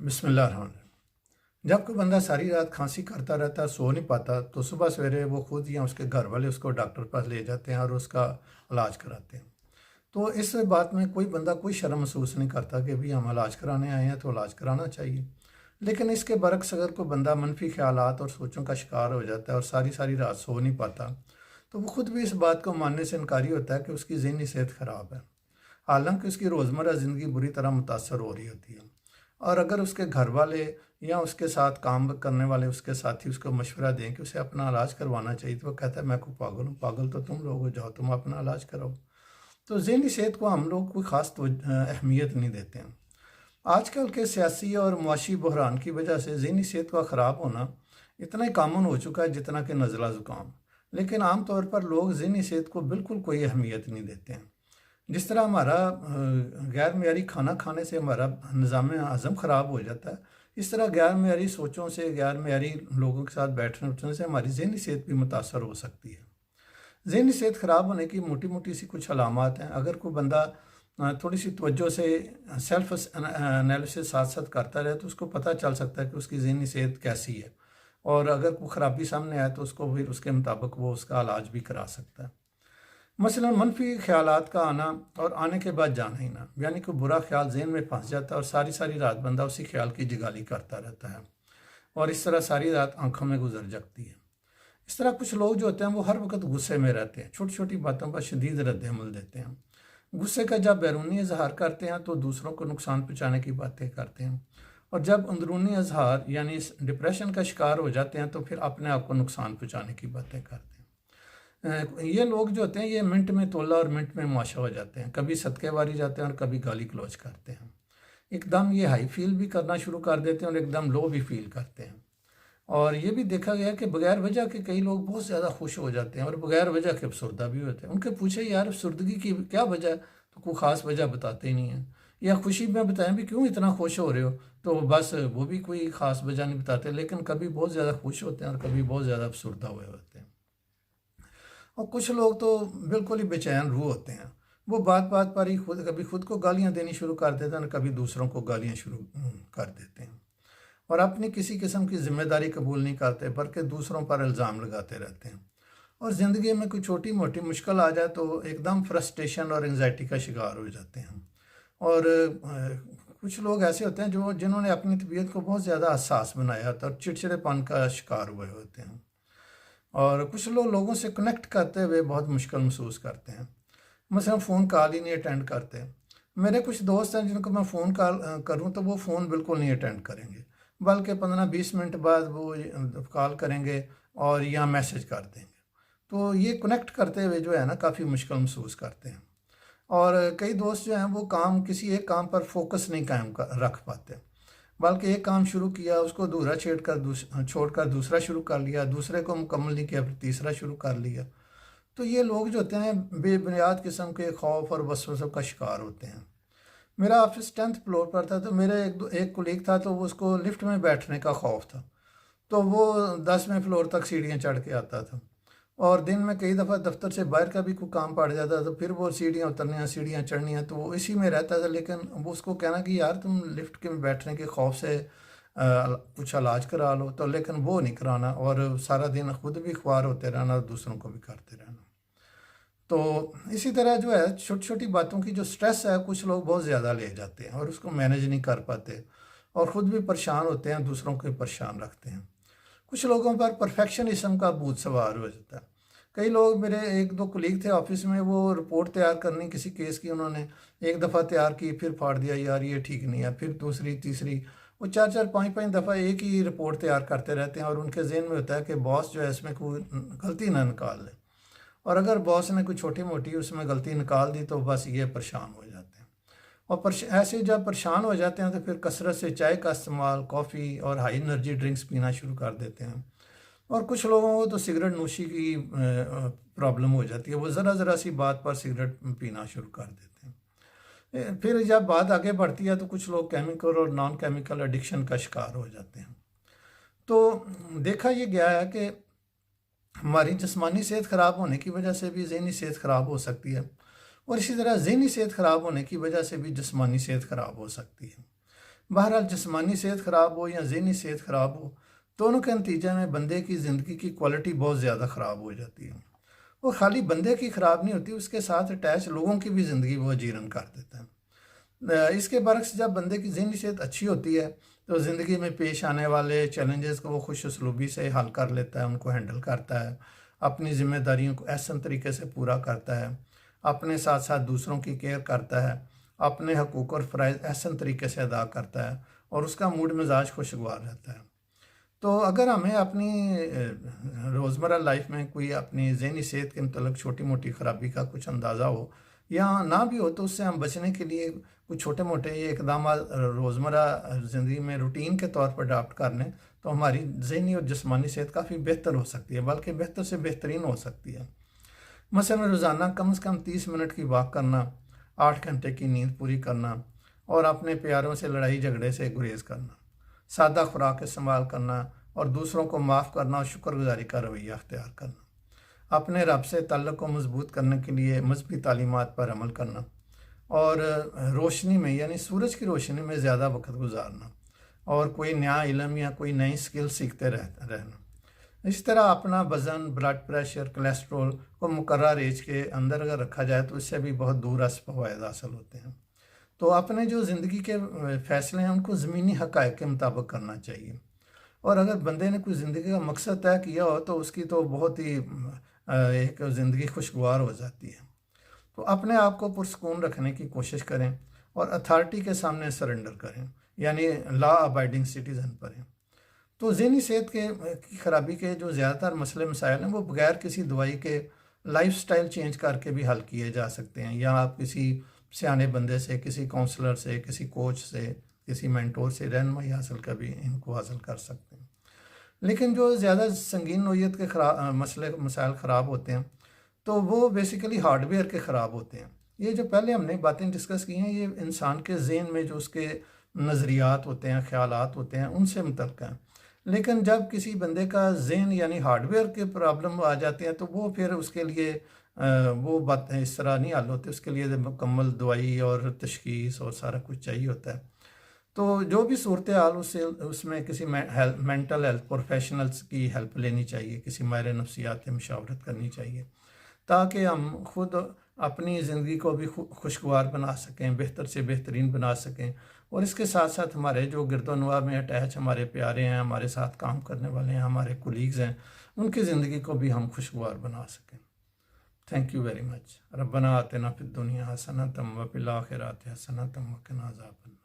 بسم اللہ الرحمن الرحیم۔ جب کوئی بندہ ساری رات کھانسی کرتا رہتا ہے، سو نہیں پاتا، تو صبح سویرے وہ خود یا اس کے گھر والے اس کو ڈاکٹر پاس لے جاتے ہیں اور اس کا علاج کراتے ہیں۔ تو اس بات میں کوئی بندہ کوئی شرم محسوس نہیں کرتا کہ بھی ہم علاج کرانے آئے ہیں تو علاج کرانا چاہیے۔ لیکن اس کے برعکس اگر کوئی بندہ منفی خیالات اور سوچوں کا شکار ہو جاتا ہے اور ساری رات سو نہیں پاتا، تو وہ خود بھی اس بات کو ماننے سے انکاری ہوتا ہے کہ اس کی ذہنی صحت خراب ہے، حالانکہ اس کی روزمرہ زندگی بری طرح متاثر ہو رہی ہوتی ہے۔ اور اگر اس کے گھر والے یا اس کے ساتھ کام کرنے والے اس کے ساتھی اس کو مشورہ دیں کہ اسے اپنا علاج کروانا چاہیے، تو وہ کہتا ہے میں کوئی پاگل ہوں؟ پاگل تو تم لوگ ہو، جاؤ تم اپنا علاج کراؤ۔ تو ذہنی صحت کو ہم لوگ کوئی خاص اہمیت نہیں دیتے ہیں۔ آج کل کے سیاسی اور معاشی بحران کی وجہ سے ذہنی صحت کا خراب ہونا اتنا ہی کامن ہو چکا ہے جتنا کہ نزلہ زکام، لیکن عام طور پر لوگ ذہنی صحت کو بالکل کوئی اہمیت نہیں دیتے ہیں۔ جس طرح ہمارا غیر معیاری کھانا کھانے سے ہمارا نظام ہضم خراب ہو جاتا ہے، اس طرح غیر معیاری سوچوں سے، غیر معیاری لوگوں کے ساتھ بیٹھنے اٹھنے سے ہماری ذہنی صحت بھی متاثر ہو سکتی ہے۔ ذہنی صحت خراب ہونے کی موٹی موٹی سی کچھ علامات ہیں۔ اگر کوئی بندہ تھوڑی سی توجہ سے سیلف انالیسس ساتھ ساتھ کرتا رہے تو اس کو پتہ چل سکتا ہے کہ اس کی ذہنی صحت کیسی ہے، اور اگر کوئی خرابی سامنے آئے تو اس کو پھر اس کے مطابق وہ اس کا علاج بھی کرا سکتا ہے۔ مثلا منفی خیالات کا آنا اور آنے کے بعد جانا ہی نہ، یعنی کہ برا خیال ذہن میں پھنس جاتا ہے اور ساری رات بندہ اسی خیال کی جگالی کرتا رہتا ہے، اور اس طرح ساری رات آنکھوں میں گزر جاتی ہے۔ اس طرح کچھ لوگ جو ہوتے ہیں وہ ہر وقت غصے میں رہتے ہیں، چھوٹی چھوٹی باتوں پر شدید رد عمل دیتے ہیں۔ غصے کا جب بیرونی اظہار کرتے ہیں تو دوسروں کو نقصان پہنچانے کی باتیں کرتے ہیں، اور جب اندرونی اظہار یعنی ڈپریشن کا شکار ہو جاتے ہیں تو پھر اپنے آپ کو نقصان پہنچانے کی باتیں کرتے ہیں۔ یہ لوگ جو ہوتے ہیں یہ منٹ میں تولا اور منٹ میں معاشا ہو جاتے ہیں، کبھی صدقے واری جاتے ہیں اور کبھی گالی گلوچ کرتے ہیں۔ ایک دم یہ ہائی فیل بھی کرنا شروع کر دیتے ہیں اور ایک دم لو بھی فیل کرتے ہیں۔ اور یہ بھی دیکھا گیا کہ بغیر وجہ کے کئی لوگ بہت زیادہ خوش ہو جاتے ہیں اور بغیر وجہ کے افسردہ بھی ہوتے ہیں۔ ان کے پوچھے یار افسردگی کی کیا وجہ ہے، تو کوئی خاص وجہ بتاتے ہی نہیں ہیں، یا خوشی میں بتائیں بھی کیوں اتنا خوش ہو رہے ہو، تو بس وہ بھی کوئی خاص وجہ نہیں بتاتے، لیکن کبھی بہت زیادہ خوش ہوتے ہیں اور کبھی بہت زیادہ افسردہ ہوئے ہوتے ہیں۔ اور کچھ لوگ تو بالکل ہی بے چین روح ہوتے ہیں، وہ بات بات پر ہی کبھی خود کو گالیاں دینی شروع کر دیتے ہیں اور کبھی دوسروں کو گالیاں شروع کر دیتے ہیں، اور اپنی کسی قسم کی ذمہ داری قبول نہیں کرتے بلکہ دوسروں پر الزام لگاتے رہتے ہیں۔ اور زندگی میں کوئی چھوٹی موٹی مشکل آ جائے تو ایک دم فرسٹریشن اور انگزائٹی کا شکار ہو جاتے ہیں۔ اور کچھ لوگ ایسے ہوتے ہیں جنہوں نے اپنی طبیعت کو بہت زیادہ حساس بنایا ہوتا ہے اور چڑچڑے پن کا شکار ہوئے ہوتے ہیں، اور کچھ لوگ لوگوں سے کنیکٹ کرتے ہوئے بہت مشکل محسوس کرتے ہیں، مثلا فون کال ہی نہیں اٹینڈ کرتے۔ میرے کچھ دوست ہیں جن کو میں فون کال کروں تو وہ فون بالکل نہیں اٹینڈ کریں گے، بلکہ 15-20 منٹ بعد وہ کال کریں گے اور یا میسج کر دیں گے۔ تو یہ کنیکٹ کرتے ہوئے جو ہے نا کافی مشکل محسوس کرتے ہیں، اور کئی دوست جو ہیں وہ کسی ایک کام پر فوکس نہیں قائم رکھ پاتے، بلکہ ایک کام شروع کیا اس کو ادھورا چھوڑ کر دوسرا شروع کر لیا، دوسرے کو مکمل نہیں کیا پھر تیسرا شروع کر لیا۔ تو یہ لوگ جو ہوتے ہیں بے بنیاد قسم کے خوف اور وسوسوں کا شکار ہوتے ہیں۔ میرا آفس 10th فلور پر تھا، تو میرے ایک کولیگ تھا تو اس کو لفٹ میں بیٹھنے کا خوف تھا، تو وہ 10ویں فلور تک سیڑھیاں چڑھ کے آتا تھا، اور دن میں کئی دفعہ دفتر سے باہر کا بھی کوئی کام پڑ جاتا تو پھر وہ سیڑھیاں اترنیاں سیڑھیاں چڑھنیاں، تو وہ اسی میں رہتا تھا۔ لیکن وہ اس کو کہنا کہ یار تم لفٹ کے بیٹھنے کے خوف سے کچھ علاج کرا لو، تو لیکن وہ نہیں کرانا، اور سارا دن خود بھی خوار ہوتے رہنا اور دوسروں کو بھی کرتے رہنا۔ تو اسی طرح جو ہے چھوٹی چھوٹی باتوں کی جو سٹریس ہے کچھ لوگ بہت زیادہ لے جاتے ہیں اور اس کو مینیج نہیں کر پاتے، اور خود بھی پریشان ہوتے ہیں، دوسروں کو بھی پریشان رکھتے ہیں۔ کچھ لوگوں پر پرفیکشنزم کا بھوت سوار ہو جاتا ہے۔ کئی لوگ، میرے 1-2 کولیگ تھے آفس میں، وہ رپورٹ تیار کرنی کسی کیس کی، انہوں نے ایک دفعہ تیار کی پھر پھاڑ دیا، یار یہ ٹھیک نہیں ہے، پھر دوسری تیسری، وہ 4-5 دفعہ ایک ہی رپورٹ تیار کرتے رہتے ہیں، اور ان کے ذہن میں ہوتا ہے کہ باس جو ہے اس میں کوئی غلطی نہ نکال لے، اور اگر باس نے کوئی چھوٹی موٹی اس میں غلطی نکال دی تو بس یہ پریشان ہو جاتے ہیں۔ اور ایسے جب پریشان ہو جاتے ہیں تو پھر کثرت سے چائے کا استعمال، کافی اور ہائی انرجی ڈرنکس پینا شروع کر دیتے ہیں، اور کچھ لوگوں کو تو سگریٹ نوشی کی پرابلم ہو جاتی ہے، وہ ذرا سی بات پر سگریٹ پینا شروع کر دیتے ہیں۔ پھر جب بات آگے بڑھتی ہے تو کچھ لوگ کیمیکل اور نان کیمیکل ایڈکشن کا شکار ہو جاتے ہیں۔ تو دیکھا یہ گیا ہے کہ ہماری جسمانی صحت خراب ہونے کی وجہ سے بھی ذہنی صحت خراب ہو سکتی ہے، اور اسی طرح ذہنی صحت خراب ہونے کی وجہ سے بھی جسمانی صحت خراب ہو سکتی ہے۔ بہرحال جسمانی صحت خراب ہو یا ذہنی صحت خراب ہو، دونوں کے نتیجے میں بندے کی زندگی کی کوالٹی بہت زیادہ خراب ہو جاتی ہے۔ وہ خالی بندے کی خراب نہیں ہوتی، اس کے ساتھ اٹیچ لوگوں کی بھی زندگی وہ اجیرن کر دیتا ہے۔ اس کے برعکس جب بندے کی ذہنی صحت اچھی ہوتی ہے تو زندگی میں پیش آنے والے چیلنجز کو وہ خوش اسلوبی سے حل کر لیتا ہے، ان کو ہینڈل کرتا ہے، اپنی ذمہ داریوں کو احسن طریقے سے پورا کرتا ہے، اپنے ساتھ ساتھ دوسروں کی کیئر کرتا ہے، اپنے حقوق اور فرائض احسن طریقے سے ادا کرتا ہے، اور اس کا موڈ مزاج خوشگوار رہتا ہے۔ تو اگر ہمیں اپنی روزمرہ لائف میں کوئی اپنی ذہنی صحت کے متعلق چھوٹی موٹی خرابی کا کچھ اندازہ ہو یا نہ بھی ہو، تو اس سے ہم بچنے کے لیے کچھ چھوٹے موٹے یہ اقدامات روزمرہ زندگی میں روٹین کے طور پر اڈاپٹ کر لیں تو ہماری ذہنی اور جسمانی صحت کافی بہتر ہو سکتی ہے، بلکہ بہتر سے بہترین ہو سکتی ہے۔ مثلا روزانہ کم از کم 30 منٹ کی واک کرنا، 8 گھنٹے کی نیند پوری کرنا، اور اپنے پیاروں سے لڑائی جھگڑے سے گریز کرنا، سادہ خوراک استعمال کرنا، اور دوسروں کو معاف کرنا اور شکر گزاری کا رویہ اختیار کرنا، اپنے رب سے تعلق کو مضبوط کرنے کے لیے مذہبی تعلیمات پر عمل کرنا، اور روشنی میں یعنی سورج کی روشنی میں زیادہ وقت گزارنا، اور کوئی نیا علم یا کوئی نئی سکل سیکھتے رہنا۔ اس طرح اپنا وزن، بلڈ پریشر، کولیسٹرول کو مقررہ رینج کے اندر اگر رکھا جائے تو اس سے بھی بہت دور از فوائد حاصل ہوتے ہیں۔ تو اپنے جو زندگی کے فیصلے ہیں ان کو زمینی حقائق کے مطابق کرنا چاہیے، اور اگر بندے نے کوئی زندگی کا مقصد طے کیا ہو تو اس کی تو بہت ہی ایک زندگی خوشگوار ہو جاتی ہے۔ تو اپنے آپ کو پرسکون رکھنے کی کوشش کریں اور اتھارٹی کے سامنے سرنڈر کریں، یعنی لا ابائڈنگ سٹیزن بنیں۔ تو ذہنی صحت کی خرابی کے جو زیادہ تر مسئلے مسائل ہیں وہ بغیر کسی دوائی کے لائف سٹائل چینج کر کے بھی حل کیے جا سکتے ہیں، یا آپ کسی سیانے بندے سے، کسی کونسلر سے، کسی کوچ سے، کسی مینٹور سے رہنمائی حاصل کر بھی ان کو حاصل کر سکتے ہیں۔ لیکن جو زیادہ سنگین نوعیت کے مسائل خراب ہوتے ہیں تو وہ بیسیکلی ہارڈ ویئر کے خراب ہوتے ہیں۔ یہ جو پہلے ہم نے باتیں ڈسکس کی ہیں یہ انسان کے ذہن میں جو اس کے نظریات ہوتے ہیں، خیالات ہوتے ہیں، ان سے متعلق ہیں۔ لیکن جب کسی بندے کا ذہن یعنی ہارڈ ویئر کے پرابلم آ جاتے ہیں تو وہ پھر اس کے لیے وہ باتیں اس طرح نہیں حل ہوتے، اس کے لیے مکمل دوائی اور تشخیص اور سارا کچھ چاہیے ہوتا ہے۔ تو جو بھی صورتحال اس میں کسی مینٹل ہیلتھ پروفیشنلز کی ہیلپ لینی چاہیے، کسی ماہر نفسیات سے مشاورت کرنی چاہیے، تاکہ ہم خود اپنی زندگی کو بھی خوشگوار بنا سکیں، بہتر سے بہترین بنا سکیں، اور اس کے ساتھ ساتھ ہمارے جو گرد و نواح میں اٹیچ ہمارے پیارے ہیں، ہمارے ساتھ کام کرنے والے ہیں، ہمارے کولیگز ہیں، ان کی زندگی کو بھی ہم خوشگوار بنا سکیں۔ Thank you very much. ربنا آتنا فی الدنیا حسنۃ وفی الآخرۃ حسنۃ وقنا عذاب النار۔